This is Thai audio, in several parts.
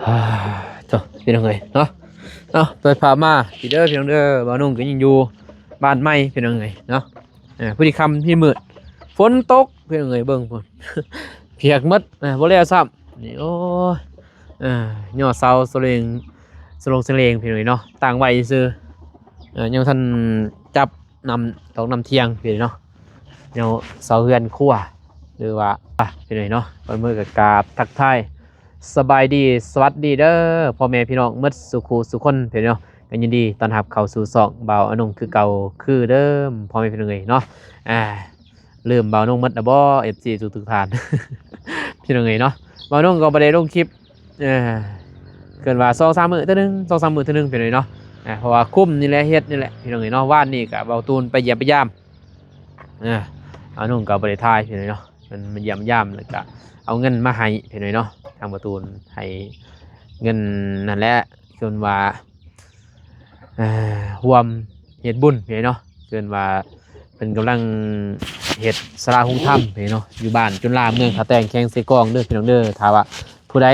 ฮ่าโถ่เป็นยังไงเนาะเปิดภาพมาพี่เด้อพี่น้องเด้อบ่าวนุ่งก็ยังอยู่บ้านใหม่เป็นยังไงเนาะพฤติกรรมที่มืดฝนตกเป็นยังไงเบิ่งพุ่น เปียกหมดบ่แล้วซ้ำนี่โอ้ยย่อเสาสเลงพี่น้องเนาะต่างไว้ซื่อยังท่านจับนำตอกนำเที่ยงพี่เนาะแนวเสาเรือนครัวหรือว่าพี่น้องเนาะเปิดมือกับกราบทักทายสบายดีสวัสดีเด้อพ่อแม่พี่น้องหมดสุขสุขคนพี่น้องกันยินดีต้อนรับเข้าสู่ช่องบ่าวอนงคือเก่าคือเดิมพ่อแม่พี่น้องเนาะลืมบ่าวนงหมดแล้วบ่ FC ทุกท่าน พี่น้องเนาะบ่าวนงก็บ่ได้ลงคลิปเกินว่า2-3 มื้อเทื่อนึง2-3 มื้อเทื่อนึงพี่น้องเนาะเพราะว่าคุ้มนี่แหละเฮ็ดนี่แหละพี่น้องเนาะว่านนี่ก็เบาตูนไปเยี่ยมไปยามเอานุ่งก็บ่ได้ทายพี่น้องเนาะมันเยี่ยมยามแล้วก็เอาเงินมาให้พี่น้องเนาะทางเบาตูนให้เงินนั่นแหละจนว่าร่วมเฮ็ดบุญพี่น้องเนาะเกินว่าเพิ่นกำลังเฮ็ดศาลาหุงธรรมพี่น้องเนาะอยู่บ้านจุฬาเมืองผาแตงแข้งเสกองเด้อพี่น้องเด้อถ้าว่าผู้ใด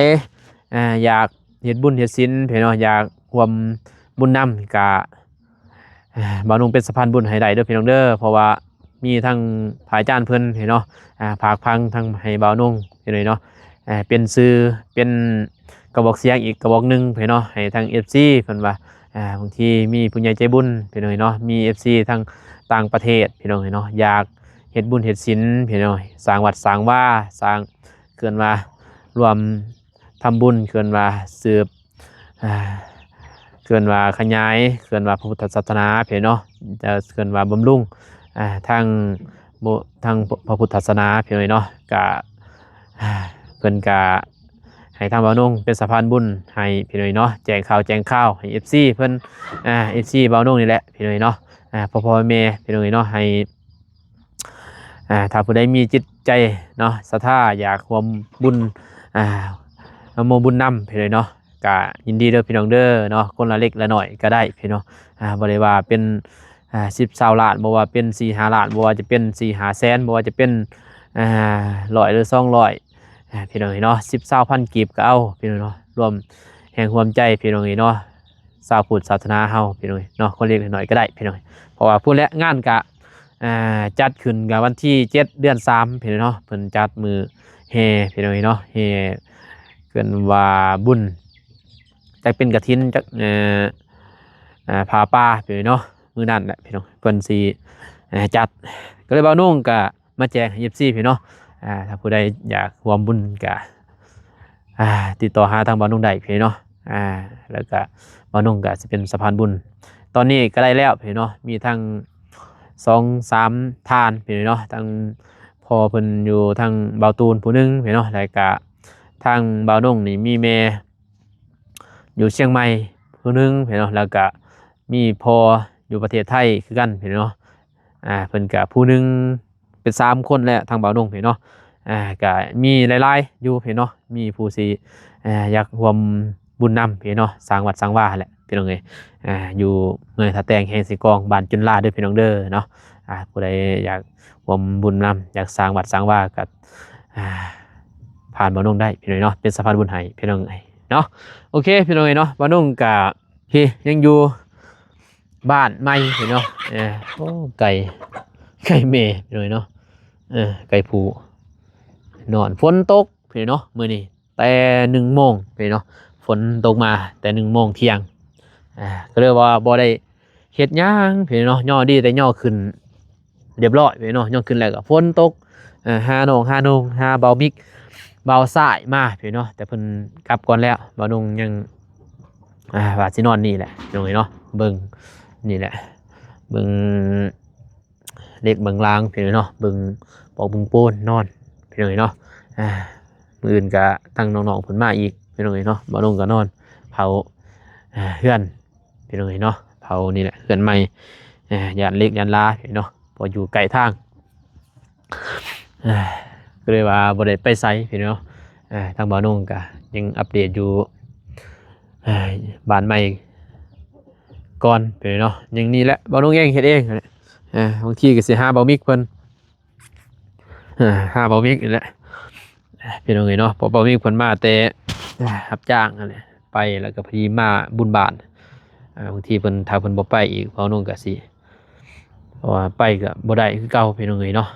อยากเฮ็ดบุญเฮ็ดศีลพี่น้องอยากร่วมบุญนำก็บ่าวนุ่งเป็นสะพานบุญให้ได้เด้อพี่น้องเด้อเพราะว่ามีทั้งผายจานเพิ่นพี่เนาะผากพังทั้งให้บ่าวนุ่งพี่น้องเนาะเป็นชื่อเป็นกระบอกเสียงอีกกระบอกหนึงพี่เนาะให้ทาง FC เพิ่นว่าบางทีมีผู้ใหญ่ใจบุญพี่น้องเนาะมี FC ทางต่างประเทศพี่น้องเนาะอยากเฮ็ดบุญเฮ็ดศีลพี่น้องสร้างวัดสร้างว่าสร้างเกินว่ารวมทำบุญเกินว่าสืบเกินว่าขยายเกินว่าพระพุทธศาสนาเพียเนาะจะเกินว่าบำรุงทางพระพุทธศาสนาเพียเนาะกะเกินกะให้ทางบ่าวนุ่งเป็นสะพานบุญให้พี่น้อยเนาะแจ้งข่าวให้ FC เพิ่นFC บ่าวนุ่งนี่แหละพี่น้อยเนาะพ่อแม่พี่น้อยเนาะให้ถ้าผู้ใดมีจิตใจเนาะศรัทธาอยากร่วมบุญโมบุญนำพี่น้อยเนาะก็ยินดีเด้อพี่น้องเด้อเนาะคนละเล็กละหน่อยก็ได้พี่น้องบ่ได้ว่าเป็น10-20 ล้านบ่ว่าเป็น4-5 ล้านบ่ว่าจะเป็น4-5 แสนบ่ว่าจะเป็น100หรือ200พี่น้องเนาะ10-20 พันกีบก็เอาพี่น้องเนาะรวมแห่งความใจพี่น้องเนาะชาวพุทธศาสนาเฮาพี่น้องเนาะคนเล็กละหน่อยก็ได้พี่น้องเพราะว่าพูดแล้วงานก็จัดขึ้นกับวันที่7 เดือน 3พี่น้องเนาะเพิ่นจัดมือแห่พี่น้องเนาะแห่เกินว่าบุญจะเป็นกฐินจากผาป่าพี่เนาะมื้อนั้นแหละพี่น้องเพิ่นสิจัดก็เลยบ่าวนุ่งก็มาแจ้งให้ FC พี่เนาะถ้าผู้ใดอยากร่วมบุญก็ติดต่อหาทางบ่าวนุ่งได้พี่เนาะแล้วก็บ่าวนุ่งก็สิเป็นสะพานบุญตอนนี้ก็ได้แล้วพี่เนาะมีทั้ง2-3 ทานพี่เนาะทั้งพอเพิ่นอยู่ทางบ่าวตูนผู้หนึงพี่เนาะแล้วก็ทางบ่าวนุ่งนี่มีแม่อยู่เชียงใหม่ผู้หนึงพี่เนาะแล้วก็มีพออยู่ประเทศไทยคือกันพี่เนาะเพิ่นก็ผู้หนึงเป็น3 คนแล้วทางบ่าวนงพี่เนาะก็มีหลายๆอยู่พี่เนาะมีผู้สิอยากร่วมบุญนำพี่เนาะสร้างวัดสร้างว่าแหละพี่น้องเอ้ยอยู่เมืองท่าแตงแห่งสิกองบ้านจุฬาเด้อพี่น้องเด้อเนาะผู้ใดอยากร่วมบุญนำอยากสร้างวัดสร้างว่าก็ผ่านบ่าวนงได้พี่น้องเนาะเป็นสะพานบุญให้พี่น้องเอ้ยเนาะโอเคพี่น้องเนาะบ่าวนุ่งกับพี่ยังอยู่บ้านใหม่พี่น้องโอ้ไก่เมย์พี่น้องเนาะไก่ผูนอนฝนตกพี่เนาะมื้อนี้แต่1 โมงพี่เนาะฝนตกมาแต่1 โมงเที่ยงก็เลยว่าบ่ได้เฮ็ดหยังพี่เนาะย่อดีแต่ย่อขึ้นเรียบร้อยพี่เนาะย่อขึ้นแล้วก็ฝนตกหาน้องหาเบามิกเบาสายมาพี่เนาะแต่เพิ่นกลับก่อนแล้วบ่นุ่งยังว่าสินอนนี่แหละน้องเนาะเบิ่งนี่แหละเบิ่งเล็กเบิ่งลางพี่เนาะเบิ่งปอกเบิ่งโป้นนอนพี่น้องเนาะมื้ออื่นก็ตั้งน้องๆเพิ่นมาอีกพี่น้องเนาะบ่นุ่งก็นอนเผาเฮือนพี่น้องเนาะเผานี่แหละเฮือนใหม่ย่านเล็กย่านลาพี่เนาะพออยู่ใกล้ทางก็เลยว่าบ่ได้ไปไสพี่เนาะทางบ่นุ่งก็ยังอัปเดตอยู่บ้านใหม่ก่อนไปเนาะอย่างนี้แหละบ่นุ่งเองเฮ็ดเองบางทีก็สิหาเบามิกเพิ่นหาเบามิกนี่แหละพี่น้องเนาะพอเบามิกเพิ่นมาแต่ รับจ้างนั่นแหละไปแล้วก็พอดีมาบุญบาทบางทีเพิ่นถ้าเพิ่นบ่ไปอีกเบานุ่งก็สิเพราะว่าไปก็บ่ได้คือเก่าพี่น้องเอ้ยเนาะ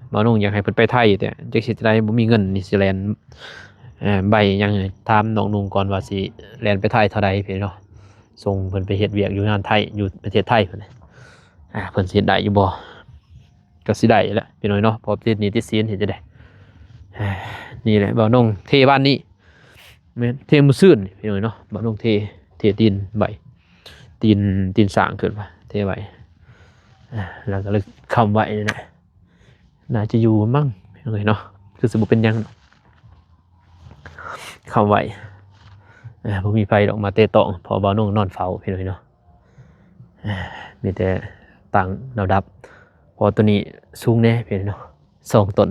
เบานุ่งอยากให้เพิ่นไปไทยแต่จักสิได้บ่มีเงินนิวซีแลนด์ใบยังถามน้องนุ่งก่อนว่าสิแล่นไปไทยเท่าใดพี่เนาะส่งเพิ่นไปเฮ็ดเวียกอยู่งานไทยอยู่ประเทศไทยเพิ่นเพิ่นสิเฮ็ดได้อยู่บ่ก็สิได้แหละพี่น้อยเนาะเพราะประเทศนี้ติดศีลเฮ็ดจะได้นี่แหละเบานุ่งเทบ้านนี้แม่นเทมื้อซื่นนี่พี่น้อยเนาะเบานุ่งเทตีนใบตีนสร้างขึ้นมาเทไว้แล้วก็เลยคำไว้นี่แหละน่าจะอยู่มั้งพี่น้อยเนาะคือสิบ่เป็นหยังคำไว้บ่มีไฟออกมาเตะตองพอเบานุ่งนอนเฝ้าพี่น้อยเนาะมีแต่ต่างแนวดับพอตัวนี้สูงแน่พี่น้อยเนาะ2 ต้น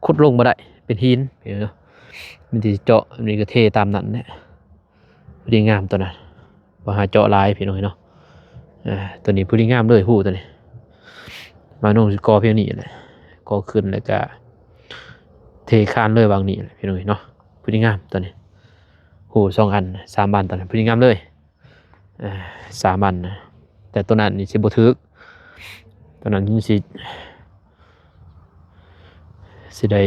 ขุดลงบ่ได้เป็นหินพี่น้อยเนาะมันสิเจาะมันก็เทตามนั้นแหละพอดีงามตัวนั้นบ่หาเจาะหลายพี่น้อยเนาะตัวนี้พอดีงามเลยฮู้ตัวนี้มานุ่งสิกอเพียงนี้แหละกอขึ้นแล้วก็เทคานเลยบางนี้พี่น้อยเนาะพอดีงามตัวนี้ฮู้2 อัน3 อันตัวนั้นพอดีงามเลย3 อันนะแต่ตัวนั้นนี่สิบ่ถึกตัวนั้นนี่สิได้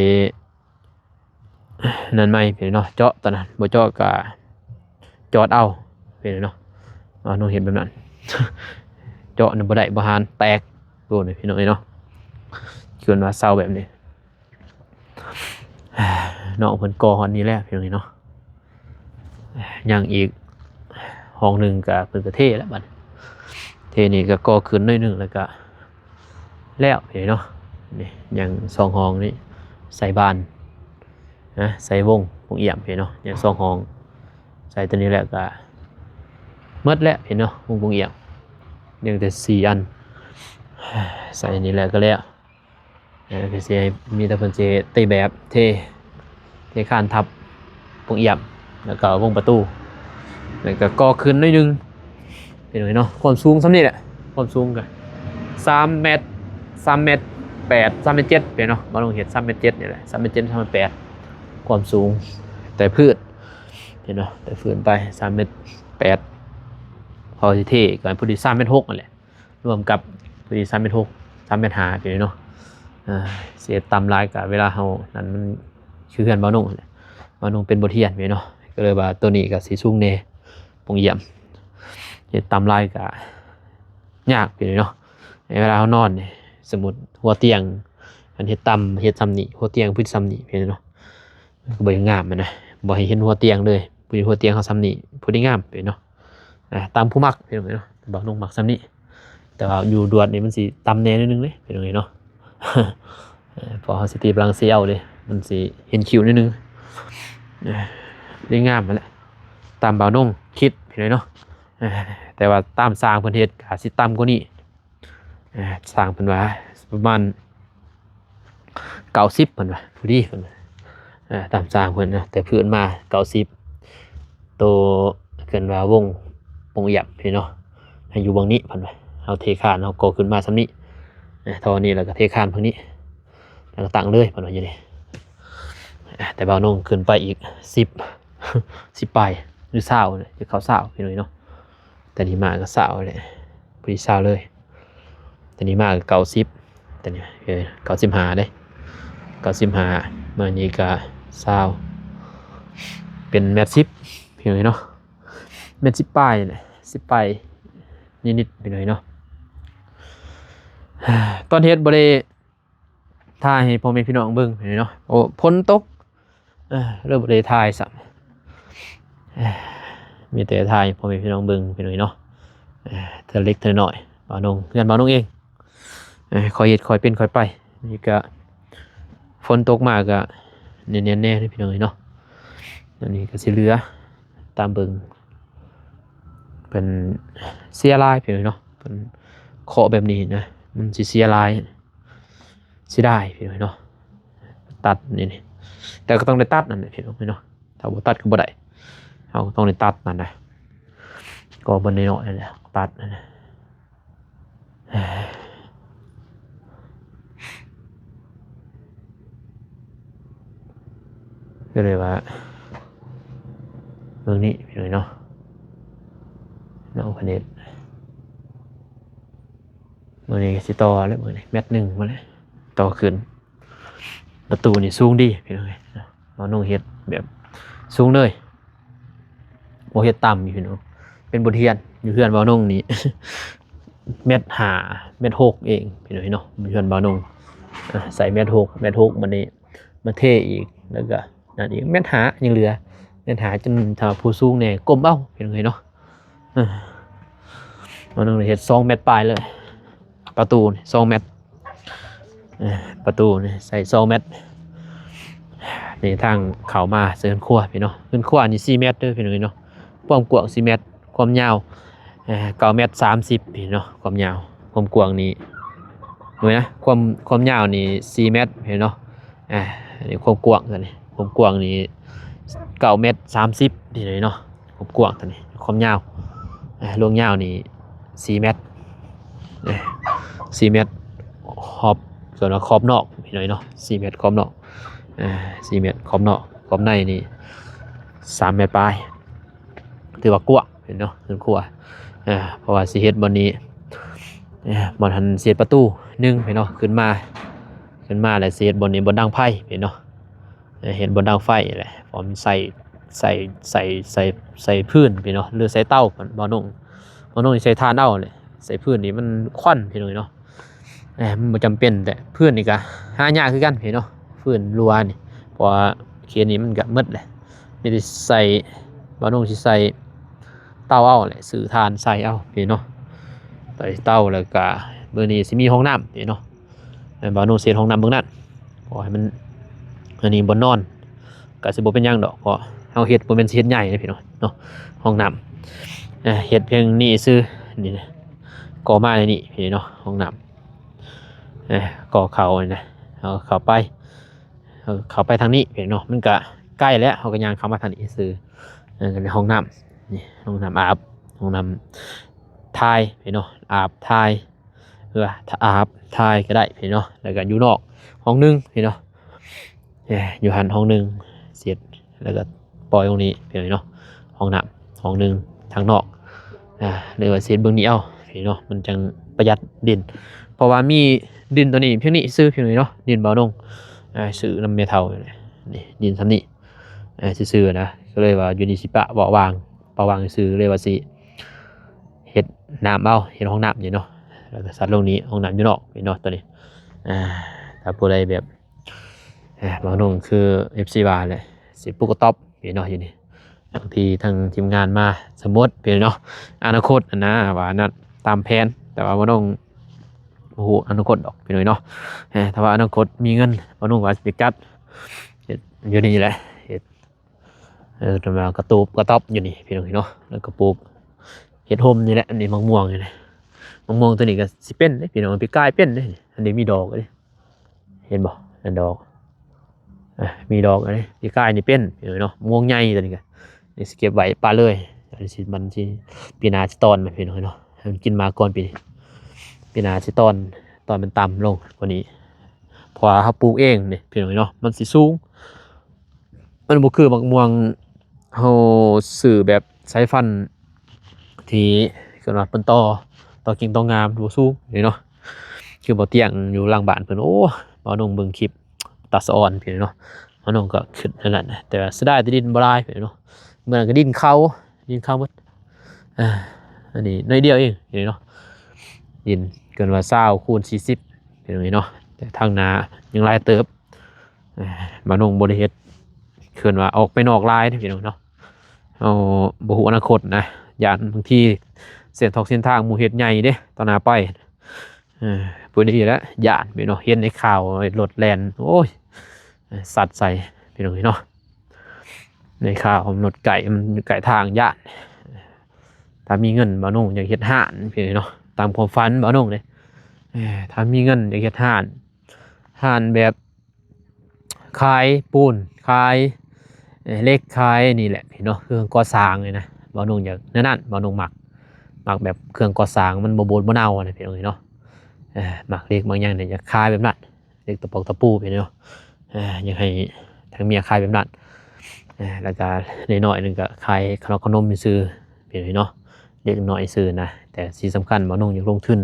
นั่นไหมพี่เนาะเจาะตัวนั้นบ่เจาะก็จอดเอาพี่เนาะน้องเห็นแบบนั้น เจาะน่ะบ่ได้บ่หานแตกโดนพี่น้องเนาะเกินว่าเศร้าแบบนี้น้องเพิ่นก่อฮอดนี้แล้วพี่น้องเนาะยังอีกห้องหนึงก็เพิ่นก็เทแล้วบัดเทนี่ก็ก่อขึ้นหน่อยนึงแล้วก็แล้วพี่เนาะนี่ยัง2 ห้องนี้ใส่บานใส่วงเอี่ยมพี่เนาะยัง2 ห้องใส่ตัวนี้แล้วก็หมดแล้วพี่เนาะวงเอี่ยมยังแต่4 อันใส่นี่แหละก็แล้วก็สิมีแต่เพิ่นสิตีแบบเทคานทับวงเอี่ยมแล้วก็วงประตูแล้วก็ก่อขึ้นหน่อยนึงพี่น้องเนาะความสูงส่ำนี้แหละความสูงก็3 เมตร3 เมตร 8 3 เมตร 7พี่เนาะบ่ต้องเฮ็ด3 เมตร 7นี่แหละ3 เมตร 7 3 เมตร 8ความสูงแต่พืชเห็นเนาะแต่ฝืนไป3 เมตร 8พอสิเท่ก็พอดี3 เมตร 6นั่นแหละรวมกับพอดี3 เมตร 6 3 เมตร 5พี่เนาะเสียต่ำหลายก็เวลาเฮานั่นมันคือเฮือนบ่าวนุ่งแหละบ่าวนุ่งเป็นบ่เทียนพี่เนาะก็เลยว่าตัวนี้ก็สิสูงแน่ปงเยี่ยมเฮ็ดต่ำหลายก็ยากพี่เนาะเวลาเฮานอนนี่สมมุติหัวเตียงอันเฮ็ดต่ำเฮ็ดซ้ำนี่หัวเตียงพื้นซ้ำนี่พี่เนาะก็บ่งามมันนะบ่ให้เห็นหัวเตียงเลยผู้หัวเตียงเขาซ้ำนี่ผู้ที่งามพี่เนาะตามผู้มักพี่น้องเนาะบ่าวนุ่งมักซ้ำนี่แต่ว่าอยู่ดวดนี่มันสิต่ำแน่นิดนึงเลยพี่น้องเนาะ พอเขาสิตีบลังเซียวเลยมันสิเห็นคิวนิดนึงได้งามมาแหละตามบ่าวนุ่งคิดพี่น้อยเนาะแต่ว่าตามสร้างเพิ่นเฮ็ดก็สิต่ำกว่านี้สร้างเพิ่นว่าประมาณ90เพิ่นว่าพอดีเพิ่นตามสร้างเพิ่นนะแต่เพิ่นมา90โตเกินว่าวงปงหยับพี่เนาะให้อยู่บางนี้เพิ่นว่าเฮาเทคานเฮาก่อขึ้นมาส่ำนี้เท่านี้แล้วก็เทคานเพิ่นนี้แล้วก็ตั้งเลยเพิ่นว่าอยู่นี่แต่บ่าวนุ่งขึ้นไปอีก10ปลายหรือ20เลยจะเข้า20พี่น้อยเนาะแต่นี่มาก็20เลยพอดี20เลยแต่นี่มาก็90แต่นี่95เด้95มานี่ก็20เป็น1.10พี่น้อยเนาะ1.10ปลายนี่10ปลายนิดๆพี่น้อยเนาะตอนเฮ็ดบ่ได้ถ่ายให้พ่อแม่พี่น้องเบิ่งพี่น้อยเนาะโอ้ฝนตกเริ่มบ่ได้ถ่ายซ้ำมีแต่ถ่ายพ่อแม่พี่น้องเบิ่งพี่น้อยเนาะเท่าเล็กเท่าน้อยบ่าวนุ่งเพื่อนบ่าวนุ่งเองคอยเฮ็ดคอยเป็นคอยไปนี่ก็ฝนตกมาก็เนียนๆแน่พี่น้องเนาะอันนี้ก็สิเหลือตามเบิ่งเป็นเสียลายพี่น้อยเนาะเป็นเคาะแบบนี้นะมันสิเสียลายสิได้พี่น้อยเนาะตัดนี่แต่ก็ต้องได้ตัดนั่นแหละพี่น้อยเนาะถ้าบ่ตัดก็บ่ได้เฮาต้องได้ตัดนั่นนะก็บ่น้อยๆนั่นแหละตัดนั่นนะก็เลยว่า เมืองนี้พี่น้องเนาะน้องพเนตรเมืองนี้สิต่อแล้วเมืองนี้เม็ดหนึ่งมาเลยต่อขึ้นประตูนี่สูงดีพี่น้องเราน้องเฮ็ดแบบสูงเลยโมเฮ็ดต่ำพี่น้องเป็นบทเรียนอยู่เพื่อนบ่าวน้องนี่ เม็ดหาเม็ดหกเองพี่น้องเนาะเพื่อนบ่าวน้องใส่เม็ดหกมันนี่มาเทอีกแล้วก็นั่นอีกเม็ดหายังเหลือเม็ดหาจนถ้าผู้สูงเนี่ยก้มเอ้าพี่น้องเนาะบ่าวน้องเฮ็ด2 เม็ดปลายเลยประตูนี่2 เม็ดประตูนี่ใส่2 เม็ดนี่ทางเข้ามาเซิร์นครัวพี่เนาะเซิร์นครัวนี่4 เม็ดเด้อพี่น้องเนาะความกว้าง4 เม็ดความยาว9.30 เมตรพี่เนาะความยาวความกว้างนี่ดูนะความยาวนี่4 เมตรเห็นเนาะอันนี้ความกว้างตัวนี้ความกว้างนี่9.30 เมตรนี่เลยเนาะความกว้างตัวนี้ความยาวลวงยาวนี่4 เมตร4 เมตรขอบส่วนขอบนอกพี่น้อยเนาะ4 เมตรขอบนอก4 เมตรขอบนอกขอบในนี่3 เมตรปลายถือว่ากว้างเห็นเนาะถึงครัวเพราะว่าสิเฮ็ดบอนนี้บอนหันเสียประตู1เห็นเนาะขึ้นมาแล้วเสียบอนนี้บนดังไฟเห็นเนาะเห็นบนดังไฟแหละผมใส่พื้นพี่เนาะหรือใส่เตาบ่นุ่งใส่ถ่านเอาเลยใส่พื้นนี่มันควันพี่น้อยเนาะมันบ่จำเป็นแต่พื้นนี่ก็หายากคือกันพี่เนาะพื้นรัวนี่เพราะว่าเขตนี้มันก็หมดแหละมีแต่ใส่บ่นุ่งสิใส่เตาเอาแหละสื่อทานใส่เอาพี่เนาะใส่เตาแล้วก็เบอร์นี้สิมีห้องน้ำพี่เนาะบ่าวโนเสียห้องน้ำเบื้องนั้นขอให้มันอันนี้บนนอนก็สิบ่เป็นหยังดอกเพราะเฮาเฮ็ดบ่แม่นสิเฮ็ดใหญ่นะพี่เนาะห้องน้ำเฮ็ดเพียงนี้ซื่อนี่นะก่อมาในนี่พี่เนาะห้องน้ำก่อเข้านะเอาเข้าไปทางนี้พี่เนาะมันก็ใกล้แล้วเฮาก็ย่างเข้ามาทางนี้ซื่อก็ในห้องน้ำนี่ห้องน้ำอาบห้องน้ำทายพี่เนาะอาบทายอาบทายก็ได้พี่เนาะแล้วก็อยู่นอกห้องนึงพี่เนาะอยู่หันห้องนึงเสร็จแล้วก็ปล่อยตรงนี้พี่เนาะห้องน้ำห้องนึงทางนอกเลยว่าเสร็จเบื้องนี้เอาพี่เนาะมันจังประหยัดดินเพราะว่ามีดินตัวนี้เพียงนี้ซื้อเพียงนี้เนาะดินเบาลงซื้อน้ำเมทัลนี่ดินทำนี่ซื้อนะก็เลยว่ายูนิสิปะบอกวางซื้อเลยว่าสิเฮ็ดน้ำเอาเฮ็ดห้องน้ำอยู่เนาะแล้วก็ซัดลงนี้ห้องน้ำอยู่นอกพี่เนาะตัวนี้ถ้าผู้ใดแบบบางนงคือ FC บาร์เลยสิปุกต๊อปพี่เนาะอยู่นี่บางทีทางทีมงานมาสมมติพี่เนาะอนาคตนะว่านั่นตามแผนแต่ว่าบางนงโอ้โหอนาคตดอกพี่น้อยเนาะถ้าว่าอนาคตมีเงินบางนงว่าจะจัดอยู่นี่แหละทำมากระตูบกระต๊อบอยู่นี่พี่น้อยเนาะแล้วก็ปลูกเห็ดโฮมนี่แหละอันนี้มะม่วงนี่แหละมะม่วงตัวนี้ก็สิเป็นเด้พี่น้องพี่กายเป็นเด้อันนี้มีดอกเลยเห็นบ่นั่นดอกมีดอกอันนี้พี่กายนี่เป็นพี่น้องเนาะม่วงใหญ่ตัวนี้ก็นี่สิเก็บไว้ปลาเลยอันนี้สิมันสิปีหน้าสิตอนมันพี่น้องเนาะมันกินมาก่อนปีหน้าสิตอนมันต่ำลงกว่านี้เพราะเขาปลูกเองนี่พี่น้องเนาะมันสิสูงมันบ่คือมะม่วงเฮาซื้อแบบสายฟันที่ขนาดเป็นต่อกิ่งต่องามดูสูงนี่เนาะคือบ่เตียงอยู่หลังบ้านเพิ่นโอ้บ่นงเบิ่งคลิปตาสะอ่อนพี่เนาะบ่นงก็ขึ้นนั่นแหละแต่ว่าเสียดายแต่ดินบ่หลายพี่เนาะเมื่อนั้นก็ดินเข้าหมดอันนี้น้อยเดียวเองนี่เนาะดินเกินว่า20คูณ40พี่เนาะแต่ทางนายังหลายเติบบ่นงบ่ได้เฮ็ดเกินว่าออกไปนอกลายพี่เนาะเอาบ่ฮู้อนาคตนะย่านบางทีเส้นทางหมู่เฮ็ดใหญ่เด้ตอนหน้าไปพูดดีแล้วย่านพี่น้องเห็นในข่าวรถแล่นโอ้ยสัตว์ใส่พี่น้องเนาะในข่าวรถไก่ทางย่านถ้ามีเงินบ่น้องอยากเฮ็ดห้านพี่น้องเนาะตามความฝันบ่น้องเลยถ้ามีเงินอยากเฮ็ดห้านแบบขายปูนขายเหล็กขายนี่แหละพี่น้องเครื่องก่อสร้างเลยนะบ่นุ่งอย่างนั่นบ่นุ่งหมักแบบเครื่องก่อสร้างมันบ่โบนบ่เน่าอะไรพี่น้องเนาะหมักเล็กบางอย่างเนี่ยจะคายแบบนั้นเล็กตะปูพี่น้องอยากให้ทางเมียคายแบบนั้น แล้วก็น้อยๆนึงก็ขายขนมซื้อพี่น้องเนาะเด็กน้อยซื้อนะแต่สิ่งสำคัญบ่น้องอยากลงทุน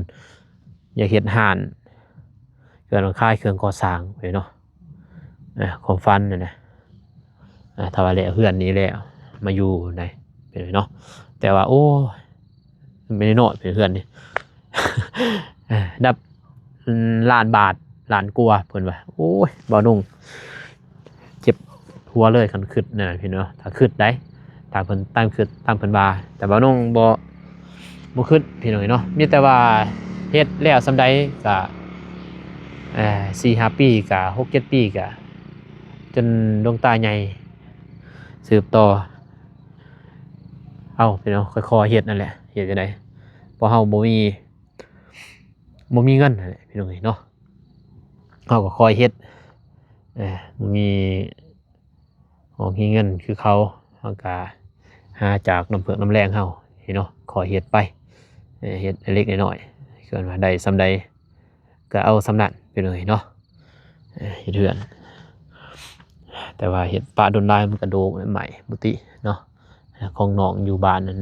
อยากเฮ็ดห้านเครื่องขายเครื่องก่อสร้างพี่เนาะความฝันน่ะนะถ้าว่าแล้วเฮือนนี้แล้วมาอยู่ในพี่น้องเนาะแต่ว่าโอ้ไม่ได้น้อยเพื่อนนี่ ดับล้านบาทล้านกว่าเพิ่นว่าโอ้ยบ่นุ่งเจ็บหัวเลยคันคิดนั่นน่ะพี่เนาะถ้าคิดได้ตามเพิ่นตามคิดตามเพิ่นว่าแต่บ่นุ่งบ่คิดพี่น้องเนาะมีแต่ว่าเฮ็ดแล้วส่ำใดก็4-5 ปีก็6-7 ปีก็จนดวงตาใหญ่สืบต่อเอาพี่น้องค่อยๆเฮ็ดนั่นแหละเฮ็ดจังได๋เพราะเฮาบ่มีเงินนั่นแหละพี่น้องเนาะเฮาก็คอยเฮ็ดบ่มีเงินคือเขาก็หาจากน้ำเผือกน้ำแรงเฮาเนาะคอยเฮ็ดไปเฮ็ดเล็กน้อยๆส่วนว่าได้ส่ำใดก็เอาส่ำนั้นพี่น้องเนาะเฮ็ดเรือนแต่ว่าเฮ็ดปลาดนลายมันก็โดกใหม่บ่ติเนาะของน้องอยู่บ้านนั้น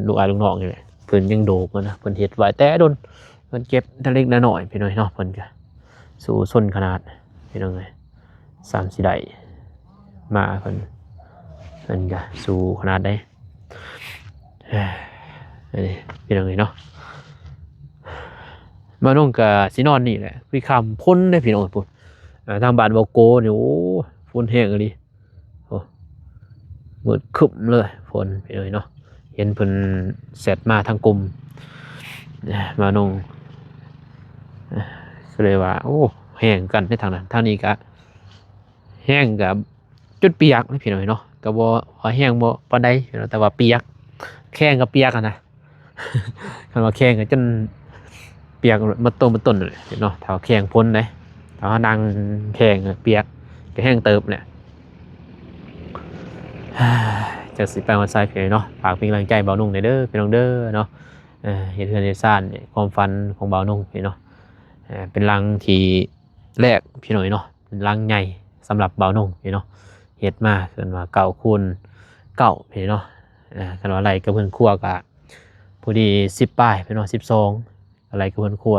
ลูกอ้ายลูกน้องนี่แหละเพิ่นยังโดกนะเพิ่นเฮ็ดไว้แต่ดนเพิ่นเก็บแต่เล็กน้อยพี่น้องเนาะเพิ่นก็สู่ส้นขนาดพี่น้องเอ้ย3-4 ได้มาเพิ่นก็สู่ขนาดได้นี่พี่น้องเอ้ยเนาะมาน้องก็สินอนนี่แหละพี่คำพ่นได้พี่น้องพุ่นทางบ้านบ่โกนี่โอ้ฝนแห้งอีหลีโอ้มืดครึ้มเลยฝนพี่น้องเนาะเห็นเพิ่นเสร็จมาทางกลุ่มมาน้องก็เลยว่าโอ้แห้งกันในทางนั้นทางนี้ก็แห้งกับจนเปียกนะพี่น้อยเนาะก็บ่ว่าแห้งบ่ปานใดพี่น้อยแต่ว่าเปียกแข้งก็เปียกอะนะ คันว่าแข้งก็จนเปียกมาต้นเลยเนาะถ้าแข้งพ้นได้ถ้าว่านั่งแข้งเปียกก็แห้งเติบแหละ จากสิไปวันไซพี่น้อยเนาะฝากเป็นกำลังใจเบานุ่งหน่อยเด้อพี่น้องเด้อเนาะเฮ็ดเฮือนเฮ็ดซ่านเนี่ยความฝันของเบานุ่งพี่เนาะเป็นรังที่แรกพี่น้อยเนาะเป็นรังใหญ่สำหรับเบานุ่งพี่เนาะเฮ็ดมาเกินว่า9 คูณ 9พี่เนาะคันว่าอะไรกับเพิ่นครัวก็พอดี10 ปลายพี่เนาะ12อะไรกับเพิ่นครัว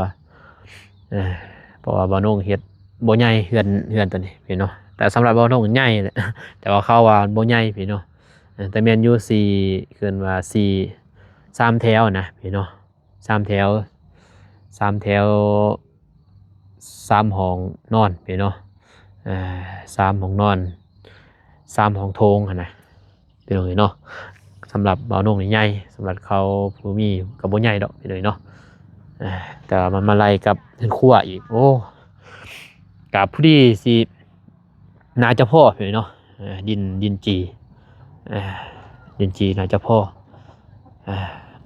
เพราะว่าเบานุ่งเฮ็ดบ่ใหญ่เฮือนตัวนี้พี่เนาะแต่สำหรับเบานุ่งใหญ่แหละแต่ว่าเขาว่าบ่ใหญ่พี่เนาะแต่แม่นอยู่4เกินว่า3 แถวนะพี่เนาะ3 แถว3 แถว3 ห้องนอนพี่เนาะ3 ห้องนอน3 ห้องโถงหั่นนะพี่น้องเนาะสำหรับเบานุ่งนี่ใหญ่สำหรับเขาผู้มีก็บ่ใหญ่ดอกพี่น้องเนาะแต่มันมาไล่กับเรือนครัวอีกโอ้กับผู้ดีสิน่าจะพอพี่เนาะดินจีน่าจะพอ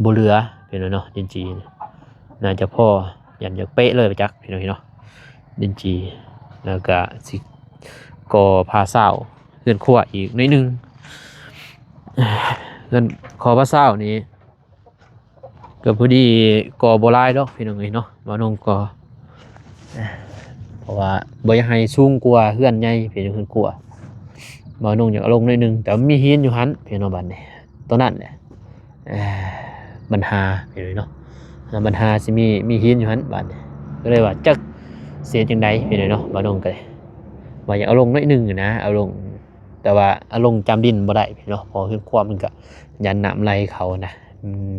บ่เหลือพี่น้องเนาะดินจีน่าจะพอยันจะเป๊ะเลยไปจักพี่น้องเนาะดินจีแล้วก็สิก่อพาเศร้าเรือนครัวอีกนิดนึงเรือนขอพาเศร้านี้ก็พอดีก่อบ่หลายดอกพี่น้องเนาะบ่น้องก่อเพราะว่าบ่อยากให้สูงกว่าเรือนใหญ่พี่น้องเรือนกลัวบ่น้องอยากเอาลงนิดนึงแต่มีหินอยู่หั่นพี่น้องบัดนี้ตัวนั้นแหละปัญหาพี่น้องเนาะปัญหาสิมีหินอยู่หั่นบัดนี้ก็เลยว่าจักเสียจังไดพี่น้องเนาะบ่น้องก็เลยว่าอยากเอาลงนิดนึงนะเอาลงแต่ว่าเอาลงจำดินบ่ได้พี่เนาะพอขึ้นความมันก็ยันน้ำไหลเขานะ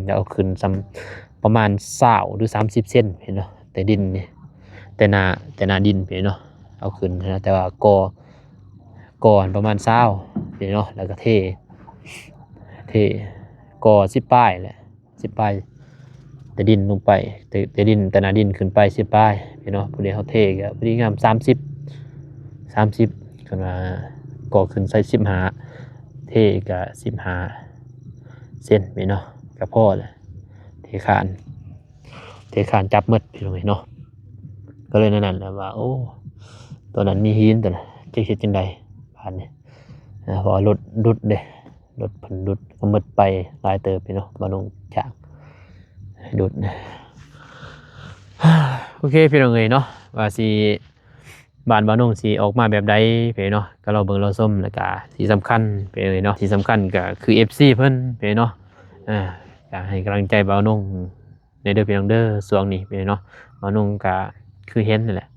แล้วเอาขึ้นประมาณ20หรือ30 เซนพี่เนาะแต่ดินนี่แต่หน้าดินพี่เนาะเอาขึ้นนะแต่ว่าก่อนประมาณ20พี่เนาะแล้วก็เทก่อ10 ป้ายแหละ10 ป้ายแต่ดินลงไปแต่ดินแต่หน้าดินขึ้นไป10 ป้ายพี่เนาะพอดีเขาเทก็พอดีงาม30กันว่าก่อขึ้นใส่15เทก็15 เซนพี่เนาะก็พอเลยเทคานจับหมดพี่น้องเนาะก็เลยนั่นแหละว่าโอ้ตัวนั้นมีหินตัวน่ะจะเฮ็ดจังได๋ผ่านนี่พอรถดุดเด้รถเพิ่นดุดก็หมดไปหลายเติบพี่เนาะบ่ลงจากดุดโอเคพี่น้องเนาะว่าสิ บ้านบ่าวนงสิออกมาแบบใดไปเนาะก็เราเบิ่งเราส้มแล้วก็ที่สำคัญไปเลยเนาะที่สำคัญก็คือ FC เพิ่นไปเนาะก็ให้กำลังใจบ่าวนงในเด้อพี่น้องเด้อช่วงนี้ไปเนาะบ่าวนงก็คือเห็นนั่นแหละ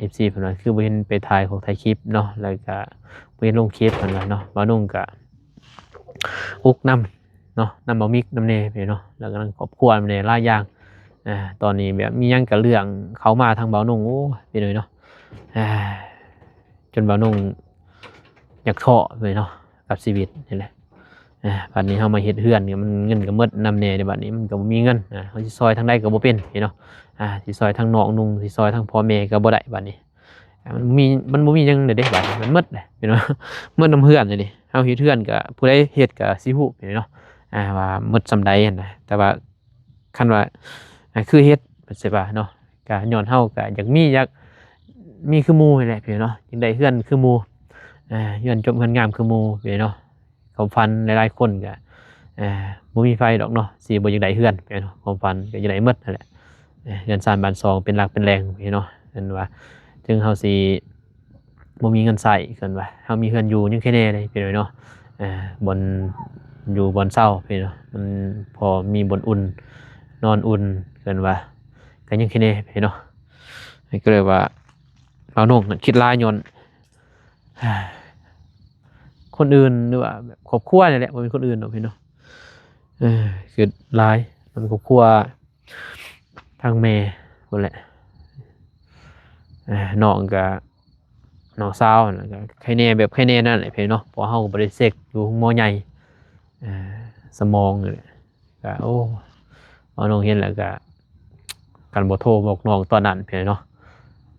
FC เพิ่นว่าคือบ่เห็นไปถ่ายของถ่ายคลิปเนาะแล้วก็บ่เห็นลงคลิปเพิ่นว่าเนาะบ่าวนงก็อุกนํเนาะนำบ่มิกนำแน่ไปเนาะแล้วก็ครอบครัวนำแน่หลายอย่างตอนนี้แบบมีหยังก็เรื่องเข้ามาทางบ่าวนงโอ้ไปเลยเนาะจนบ่าวนงอยากท้อเลยเนาะกับชีวิตนี่แหละบัดนี้เฮามาเฮ็ดเฮือนเนี่ยมันเงินก็หมดนำแน่ในบัดนี้มันก็บ่มีเงินเฮาสิซอยทางใดก็บ่เป็นเนาะสิซอยทางน้องนุ่งสิซอยทางพ่อแม่ก็บ่ได้บัดนี้มันบ่มีหยังเด้บัดนี้มันหมดเลยเนาะหมดนำเฮือนนี่เฮาเฮ็ดเฮือนก็ผู้ใดเฮ็ดก็สิฮู้เนาะว่าหมดส่ำใดหั่นน่ะแต่ว่าคันว่าคือเฮ็ดใช่ป่ะเนาะก็ย้อนเฮาก็อยากมีคือหมู่นี่แหละพี่เนาะจังได้เฮือนคือหมู่เฮือนจบเฮือนงามคือหมู่พี่เนาะความฝันหลายๆคนก็บ่มีไฟดอกเนาะสิบ่อยากได้เฮือนพี่เนาะความฝันก็อยากได้หมดนั่นแหละเฮือนซ่านบ้านซองเป็นหลักเป็นแหล่งพี่เนาะนั่นว่าถึงเฮาสิบ่มีเงินใช้เกินว่าเฮามีเฮือนอยู่ยังแค่แน่เลยพี่เนาะบ่อนอยู่บ่อนเช้าพี่เนาะมันพอมีบ่อนอุ่นนอนอุ่นเกินว่าก็ยังแค่แน่พี่เนาะก็เลยว่าบ่าวนงคิดหลายย้อนคนอื่นหรือว่าแบบครอบครัวนี่แหละบ่เป็นคนอื่นดอกพี่เนาะคือหลายมันครอบครัวทางแม่พุ่นแหละน้องก็น้องสาวนั่นก็ใครแน่แบบใครแน่นั่นแหละพี่เนาะเพราะเฮาก็บ่ได้เซ็กอยู่หมอใหญ่สมองนี่แหละก็โอ้บ่าวน้องเห็นแล้วก็กันบ่โทรบอกน้องตอนนั้นพี่เนาะ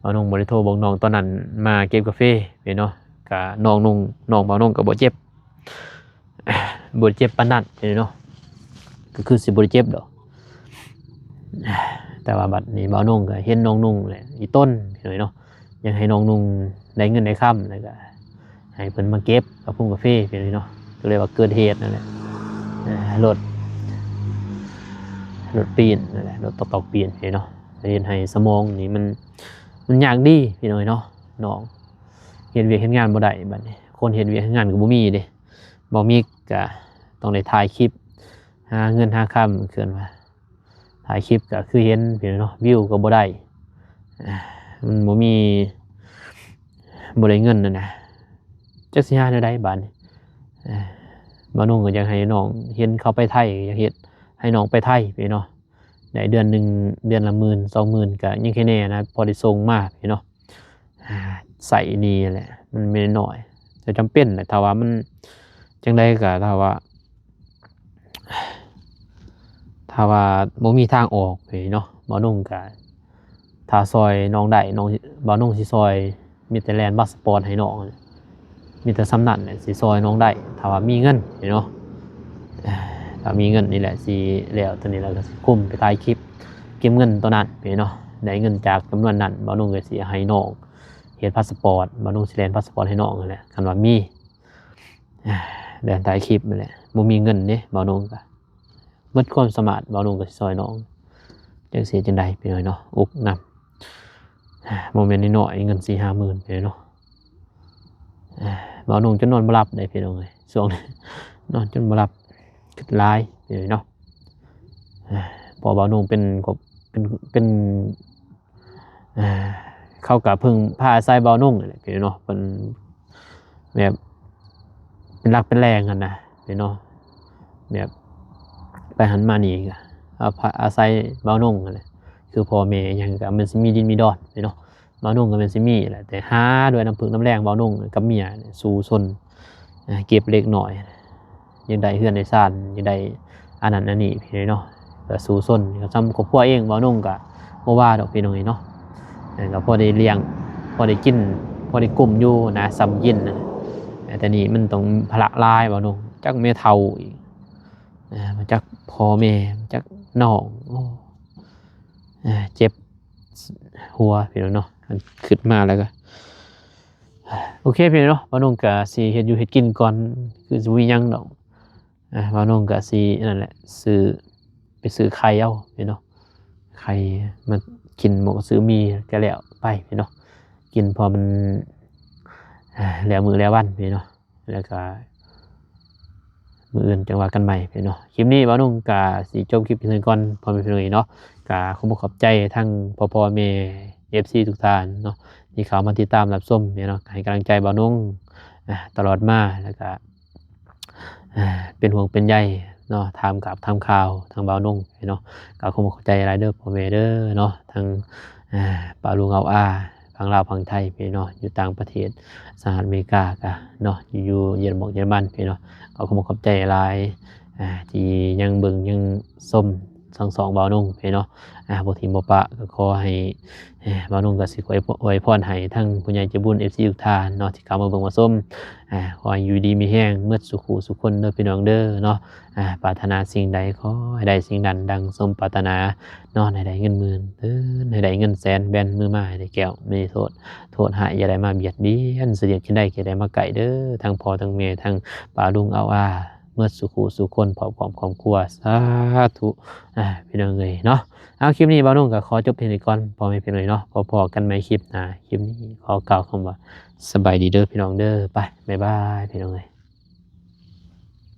บ่าวน้องบ่ได้โทรบอกน้องตอนนั้นมาเก็บกาแฟพี่เนาะก็น้องบ่าวน้องก็บ่เจ็บบ่เจ็บปานนั้นพี่เนาะก็คือสิบ่ได้เจ็บดอกแต่ว่าบัดนี้บ่าวน้องก็เห็นน้องนุ่งแหละอีต้นพี่เนาะอยากให้น้องนุ่งได้เงินได้ค่ำแล้วก็ให้เพิ่นมาเก็บกาแฟพี่เนาะก็เลยว่าเกิดเหตุนั่นแหละรถปีนนั่นแหละรถตอกปีนพี่เนาะเรียนให้สมองนี่มันยากดีพี่น้อยเนาะน้องเฮ็ดเวียกเฮ็ดงานบ่ได้บัดนี้คนเฮ็ดเวียกเฮ็ดงานก็บ่มีเด้บ่มีก็ต้องได้ถ่ายคลิปหาเงินหาค่ำเกินว่าถ่ายคลิปก็คือเห็นพี่เนาะวิวก็บ่ได้มันบ่มีบ่ได้เงินนั่นน่ะจักสิหาแนวใดบัดนี้บ่าวนุ่งก็อยากให้น้องเห็นเขาไปไทยอยากเฮ็ดให้น้องไปไทยพี่เนาะได้เดือนหนึ่งเดือนละ10,000 20,000ก็ยังแค่แน่นะพอได้ส่งมาพี่เนาะใส่นี่แหละมันไม่น้อยแต่จำเป็นแหละถ้าว่ามันจังไดก็ถ้าว่าบ่มีทางออกพี่เนาะบ่าวนุ่งก็ถ้าซอยน้องได้น้องบ่าวนุ่งสิซอยมีแต่แลนด์พาสปอร์ตให้น้องมีแต่สำนักเนี่ยสิซอยน้องได้ถ้าว่ามีเงินพี่เนาะถ้ามีเงินนี่แหละสิแล้วตอนนี้เราก็สิคุ้มไปถ่ายคลิปเก็บเงินตัวนั้นพี่เนาะได้เงินจากจำนวนนั้นบ่าวนุ่งก็สิให้น้องเฮ็ดพาสปอร์ตบ่าวนุ่งสิแลนพาสปอร์ตให้น้องนั่นแหละคันว่ามีเดินถ่ายคลิปนั่นแหละบ่มีเงินเด้บ่าวนุ่งก็หมดความสามารถบ่าวนุ่งก็สิซอยน้องจังสิจังได๋พี่น้อยเนาะอุกนำโมเมนต์น้อยๆเงิน 4-5 หมื่นพี่เนาะบ่าวนุ่งจนนอนบ่หลับได้พี่น้องเอ้ยช่วงนี้นอนจนบ่หลับคิดหลายพี่เนาะพอบ่าวนุ่งเป็นเข้ากับพึ่งพาอาศัยบ่าวนุ่งนี่แหละพี่เนาะเป็นแบบเป็นรักเป็นแรงกันนะพี่เนาะแบบไปหันมานี่ก็อาศัยบ่าวนุ่งนั่นแหละคือพ่อแม่หยังก็มันสิมีดินมีดอนพี่เนาะบ่าวนุ่งก็มันสิมีแหละแต่หาด้วยน้ำพึ่งน้ำแรงบ่าวนุ่งกับเมียสู้ซนเก็บเล็กน้อยยังได้เฮือนได้ซ่านยังได้อันนั้นอันนี้พี่เนาะก็สู้ซนก็ซ้ำครอบครัวเองบ่าวนุ่งก็บ่ว่าดอกพี่น้อยเนาะก็พอได้เลี้ยงพอได้กินพอได้กลุ่มอยู่นะซ้ำยินนะแต่นี่มันต้องพละลายบ่าวนุ่งจักแม่เฒ่าอีกมาจักพ่อแม่จักน้องเจ็บหัวพี่น้องเนาะขึ้นมาแล้วก็โอเคพี่น้องเนาะบ่าวนุ่งก็สิเฮ็ดอยู่เฮ็ดกินก่อนคือสิมีหยังดอกบ่าวนุ่งก็สินั่นแหละไปซื้อไข่เอาพี่เนาะไข่มากินหมกซื้อมีก็แล้วไปพี่เนาะ กินพอมันแล้วมือแล้ววันพี่เนาะแล้วก็มืออื่นจังว่ากันใหม่พี่เนาะคลิปนี้บ่าวนุ่งกะสิจบคลิปเพียงเท่านี้ก่อนพอแม่พี่น้องเนาะกะขอบใจทั้งพ่อแม่ FC ทุกท่านเนาะที่เข้ามาติดตามรับชมพี่เนาะให้กำลังใจบ่าวนุ่งตลอดมาแล้วก็เป็นห่วงเป็นใยเนาะถามกับถามข่าวทางบ่าวนุ่งพี่เนาะก็ขอบใจหลายเด้อพ่อแม่เด้อเนาะทางป้าลุงเอาฝั่งลาวฝั่งไทยพี่เนาะอยู่ต่างประเทศสหรัฐอเมริกากะเนาะอยู่เยอรมันพี่เนาะก็ขอบใจหลายที่ยังเบิ่งยังส้มสองบ่าวนุ่งพี่เนาะบ่ทิมบ่ปะก็ขอให้บ่าวนุ่งก็สิอวยพรให้ทั้งผู้ใหญ่ใจบุญ FC ทุกท่านเนาะที่เข้ามาเบิ่งมาส้มขอให้อยู่ดีมีแรงหมดสุขสุขคนเด้อพี่น้องเด้อเนาะปรารถนาสิ่งใดขอให้ได้สิ่งนั้นดังสมปรารถนาเนาะให้ได้เงินหมื่นให้ได้เงินแสนแบนมือมาให้ได้แก้วไม่โทษหายอย่าได้มาเบียดเบียนเสียดขึ้นได้อย่าได้มาไก่เด้อทั้งพ่อทั้งแม่ทั้งป้าลุงเอาเมื่อสุขสุขคนพร้อมครอบครัวสาธุพี่น้องเอ้ยเนาะเอาคลิปนี้บ่าวนุ่งก็ขอจบเพียงเท่านี้ก่อนพอไม่เพียงเลยเนาะพอกันใหม่คลิปหน้าคลิปนี้ขอกล่าวคำว่าสบายดีเด้อพี่น้องเด้อไปบ๊ายบายพี่น้องเอ้ย